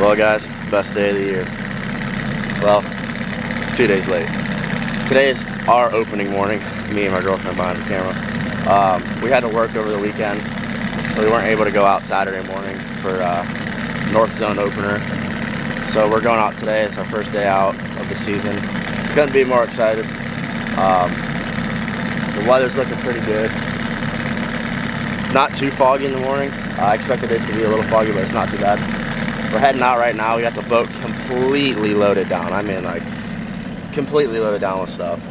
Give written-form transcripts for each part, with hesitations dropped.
Well guys, it's the best day of the year. Well, 2 days late. Today is our opening morning, me and my girlfriend behind the camera. We had to work over the weekend, so we weren't able to go out Saturday morning for North Zone opener. So we're going out today. It's our first day out of the season. Couldn't be more excited. The weather's looking pretty good. It's not too foggy in the morning. I expected it to be a little foggy, but it's not too bad. We're heading out right now. We got the boat completely loaded down. I mean, like, completely loaded down with stuff.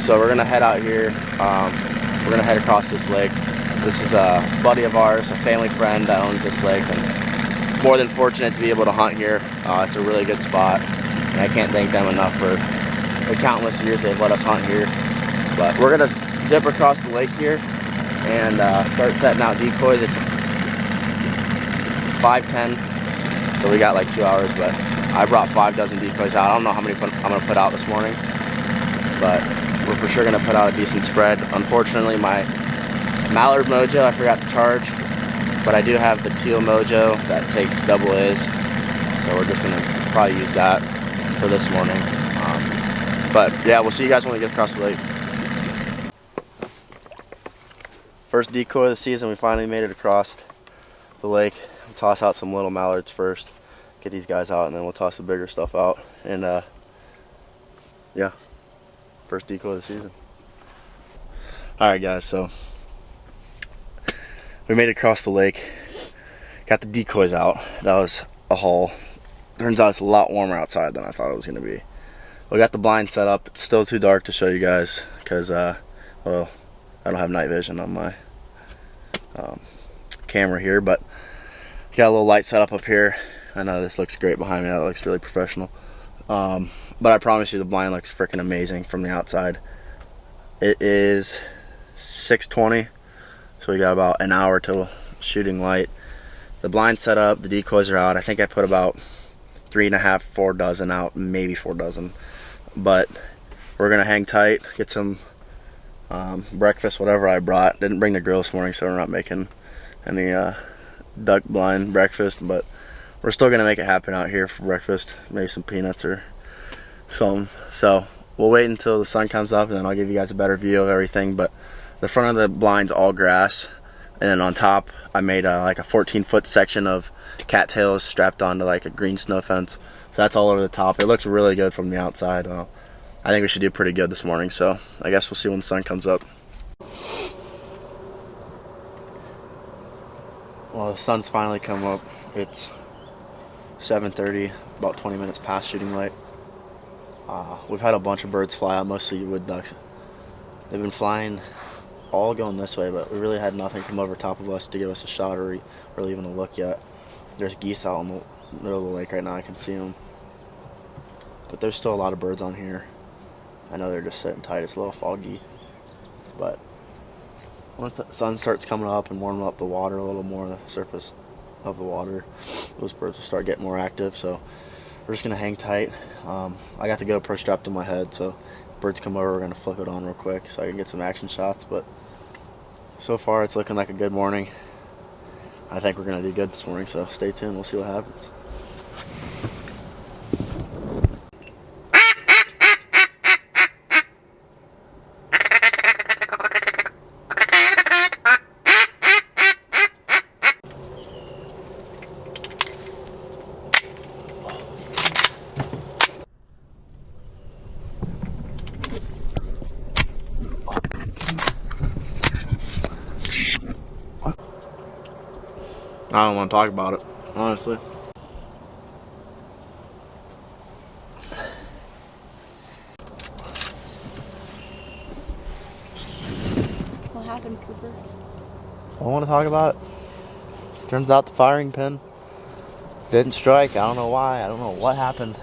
So we're gonna head out here. We're gonna head across this lake. This is a buddy of ours, a family friend that owns this lake, and more than fortunate to be able to hunt here. It's a really good spot, and I can't thank them enough for the countless years they've let us hunt here. But we're gonna zip across the lake here and start setting out decoys. It's 5:10. So we got like 2 hours, but I brought 5 dozen decoys out. I don't know how many I'm gonna put out this morning, but we're for sure gonna put out a decent spread. Unfortunately, my mallard mojo I forgot to charge, but I do have the teal mojo that takes double A's, so we're just gonna probably use that for this morning. But yeah, we'll see you guys when we get across the lake. First decoy of the season, we finally made it across the lake. We'll toss out some little mallards first, get these guys out, and then we'll toss the bigger stuff out. And yeah, first decoy of the season. Alright guys, so we made it across the lake, got the decoys out. That was a haul. Turns out it's a lot warmer outside than I thought it was going to be. We got the blind set up. It's still too dark to show you guys because well, I don't have night vision on my camera here, but got a little light set up here. I know this looks great behind me. That looks really professional. But I promise you the blind looks freaking amazing from the outside. It is 6:20, so we got about an hour till shooting light. The blind set up, the decoys are out. I think I put about 3.5, 4 dozen out, maybe 4 dozen. But we're gonna hang tight, get some breakfast, whatever I brought. Didn't bring the grill this morning, so we're not making any duck blind breakfast, but we're still gonna make it happen out here for breakfast. Maybe some peanuts or something. So we'll wait until the sun comes up, and then I'll give you guys a better view of everything. But the front of the blind's all grass, and then on top I made like a 14-foot section of cattails strapped onto like a green snow fence. So that's all over the top. It looks really good from the outside. I think we should do pretty good this morning, so I guess we'll see when the sun comes up. Well, the sun's finally come up. It's 7:30, about 20 minutes past shooting light. We've had a bunch of birds fly out, mostly wood ducks. They've been flying all going this way, but we really had nothing come over top of us to give us a shot or even a look yet. There's geese out in the middle of the lake right now. I can see them. But there's still a lot of birds on here. I know they're just sitting tight. It's a little foggy. But once the sun starts coming up and warming up the water a little more, the surface of the water, those birds will start getting more active. So we're just going to hang tight. I got the GoPro strapped to my head, so if birds come over, we're going to flip it on real quick so I can get some action shots. But so far it's looking like a good morning. I think we're going to do good this morning, so stay tuned. We'll see what happens. I don't want to talk about it, honestly. What happened, Cooper? I don't want to talk about it. Turns out the firing pin didn't strike. I don't know why. I don't know what happened.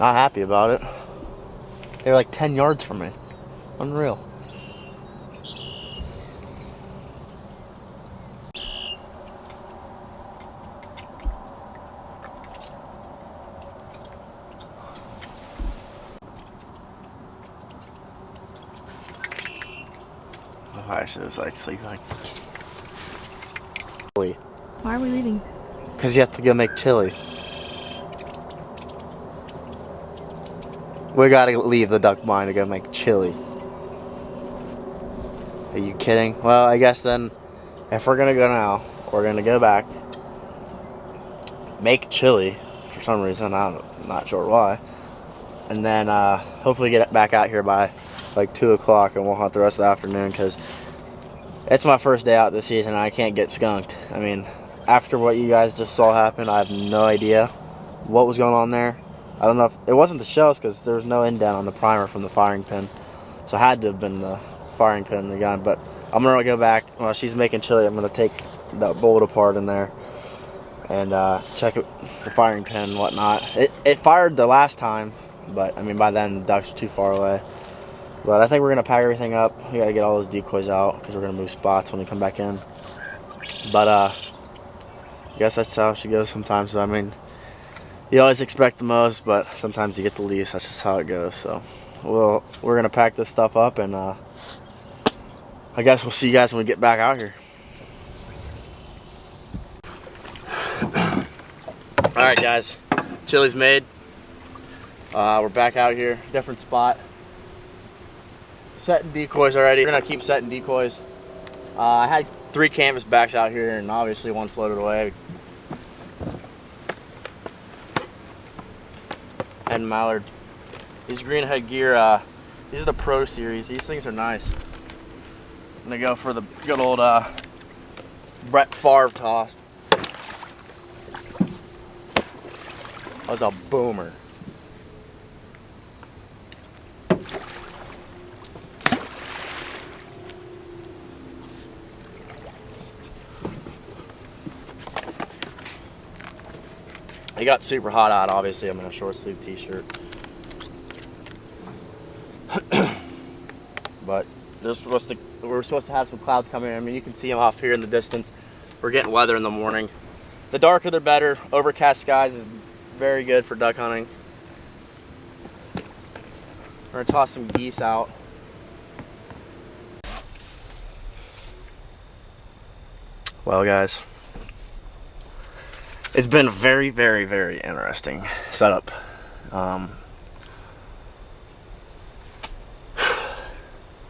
Not happy about it. They were like 10 yards from me. Unreal. Oh, actually, it was like sleeping. Why are we leaving? Because you have to go make chili. We gotta leave the duck blind to go make chili. Are you kidding? Well, I guess then, if we're gonna go now, we're gonna go back, make chili for some reason. I'm not sure why. And then hopefully get back out here by like 2 o'clock, and we'll hunt the rest of the afternoon, because it's my first day out this season and I can't get skunked. I mean, after what you guys just saw happen, I have no idea what was going on there. I don't know if it wasn't the shells, because there was no indent on the primer from the firing pin, so it had to have been the firing pin in the gun. But I'm gonna go back while she's making chili. I'm gonna take that bolt apart in there and check it, the firing pin and whatnot. It fired the last time, but I mean, by then the ducks were too far away. But I think we're gonna pack everything up. We gotta get all those decoys out, because we're gonna move spots when we come back in. But I guess that's how she goes sometimes. I mean, you always expect the most, but sometimes you get the least. That's just how it goes. So we're gonna pack this stuff up, and I guess we'll see you guys when we get back out here. Alright guys, chili's made. We're back out here, different spot. Setting decoys already. We're gonna keep setting decoys. I had 3 canvas backs out here, and obviously one floated away. And mallard. These greenhead gear, these are the Pro Series. These things are nice. I'm gonna go for the good old Brett Favre toss. That was a boomer. It got super hot out, obviously. I'm in a short sleeve t-shirt. But we're supposed to have some clouds coming in. I mean, you can see them off here in the distance. We're getting weather in the morning. The darker the better. Overcast skies is very good for duck hunting. We're gonna toss some geese out. Well guys, it's been a very, very, very interesting setup.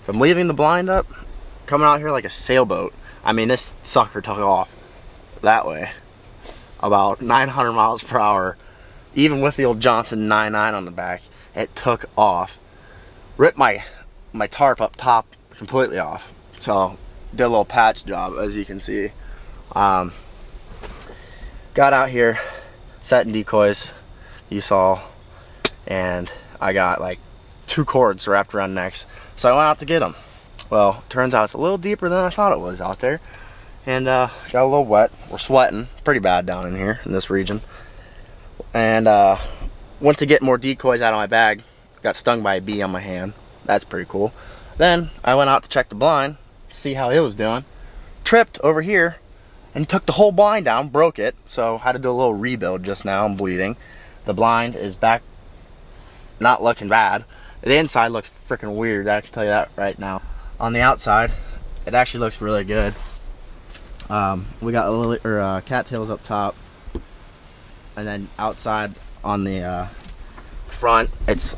From leaving the blind up, coming out here like a sailboat. I mean, this sucker took off that way about 900 miles per hour. Even with the old Johnson 9.9 on the back, it took off. Ripped my tarp up top completely off. So, did a little patch job, as you can see. Got out here, setting decoys, you saw, and I got like 2 cords wrapped around necks. So I went out to get them. Well, turns out it's a little deeper than I thought it was out there. And got a little wet. We're sweating pretty bad down in here, in this region. And went to get more decoys out of my bag. Got stung by a bee on my hand. That's pretty cool. Then I went out to check the blind, see how it was doing. Tripped over here and took the whole blind down, broke it. So had to do a little rebuild just now. I'm bleeding. The blind is back, not looking bad. The inside looks freaking weird, I can tell you that right now. On the outside, it actually looks really good. We got cattails up top, and then outside on the front, it's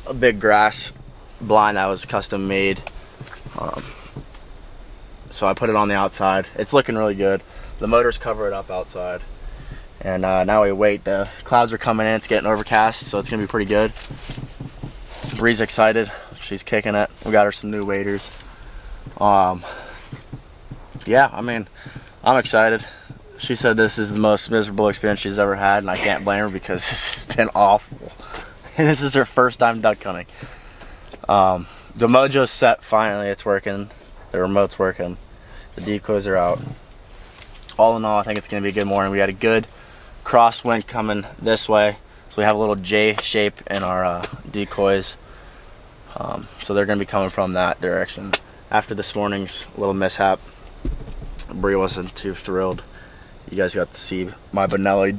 a big grass blind that was custom made. So I put it on the outside. It's looking really good. The motors cover it up outside. And now we wait. The clouds are coming in. It's getting overcast, so it's gonna be pretty good. Bree's excited. She's kicking it. We got her some new waders. Yeah, I mean, I'm excited. She said this is the most miserable experience she's ever had, and I can't blame her, because this has been awful. And this is her first time duck hunting. The mojo's set finally. It's working. The remote's working. The decoys are out. All in all, I think it's going to be a good morning. We got a good crosswind coming this way. So we have a little J shape in our decoys. So they're going to be coming from that direction. After this morning's little mishap, Bree wasn't too thrilled. You guys got to see my Benelli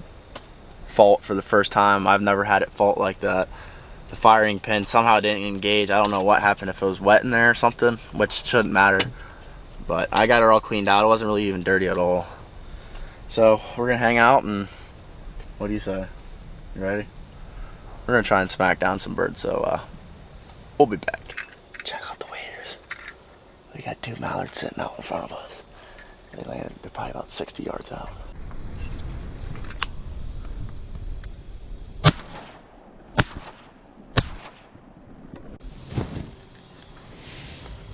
fault for the first time. I've never had it fault like that. The firing pin somehow didn't engage. I don't know what happened, if it was wet in there or something, which shouldn't matter. But I got her all cleaned out. It wasn't really even dirty at all. So we're gonna hang out and what do you say? You ready? We're gonna try and smack down some birds, so we'll be back. Check out the waders. We got 2 mallards sitting out in front of us. They landed, they're probably about 60 yards out.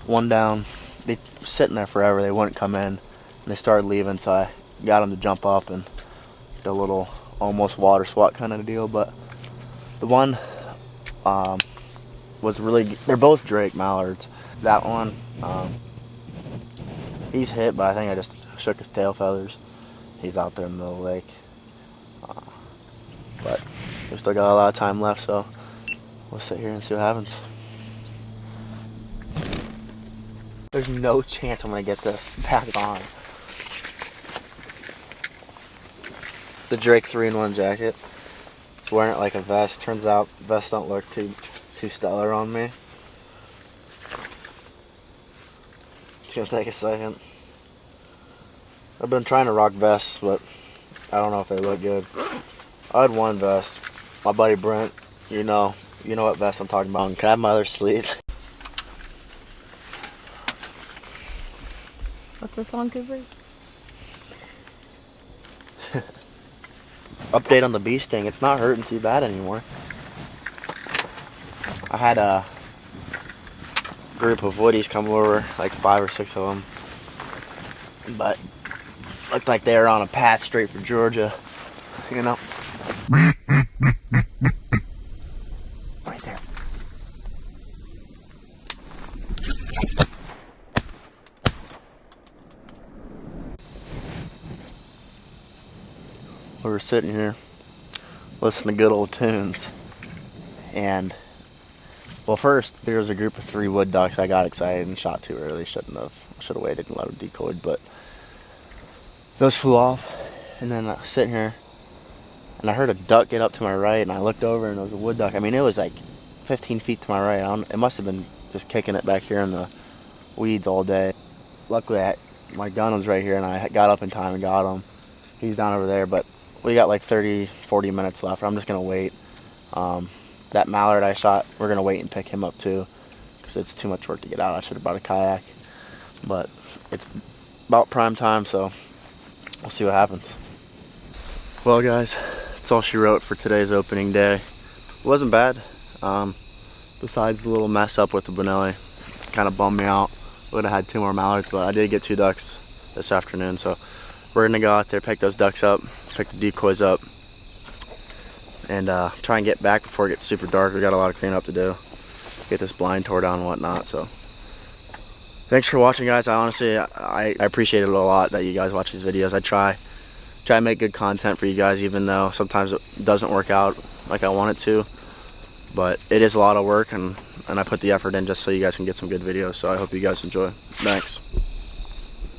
One down. They were sitting there forever, they wouldn't come in. And they started leaving, so I got them to jump up and do a little almost water swat kind of deal. But the one was really, they're both Drake mallards. That one, he's hit, but I think I just shook his tail feathers. He's out there in the middle of the lake. But we still got a lot of time left, so we'll sit here and see what happens. There's no chance I'm gonna get this back on. The Drake 3-in-1 jacket. It's wearing it like a vest. Turns out vests don't look too stellar on me. It's gonna take a second. I've been trying to rock vests, but I don't know if they look good. I had one vest. My buddy Brent, you know what vest I'm talking about. Can I have my other sleeve? What's this on, Cooper? Update on the bee sting. It's not hurting too bad anymore. I had a group of woodies come over, like 5 or 6 of them, but looked like they were on a path straight for Georgia, you know. Right there. We were sitting here listening to good old tunes, and well, first there was a group of 3 wood ducks. I got excited and shot too early. Should have waited and let them decoy, but those flew off. And then I was sitting here and I heard a duck get up to my right, and I looked over and it was a wood duck. I mean, it was like 15 feet to my right. It must have been just kicking it back here in the weeds all day. Luckily my gun was right here and I got up in time and got him. He's down over there, but we got like 30-40 minutes left. I'm just gonna wait. That mallard I shot, we're gonna wait and pick him up too, because it's too much work to get out. I should have brought a kayak, but it's about prime time, so we'll see what happens. Well guys, that's all she wrote for today's opening day. It wasn't bad. Besides the little mess up with the Bonelli, kind of bummed me out. Would have had 2 more mallards, but I did get 2 ducks this afternoon, so we're gonna go out there, pick those ducks up, pick the decoys up, and try and get back before it gets super dark. We got a lot of cleanup to do, get this blind tore down and whatnot. So thanks for watching, guys. I honestly appreciate it a lot that you guys watch these videos. I try to make good content for you guys, even though sometimes it doesn't work out like I want it to, but it is a lot of work, and I put the effort in just so you guys can get some good videos. So I hope you guys enjoy. Thanks.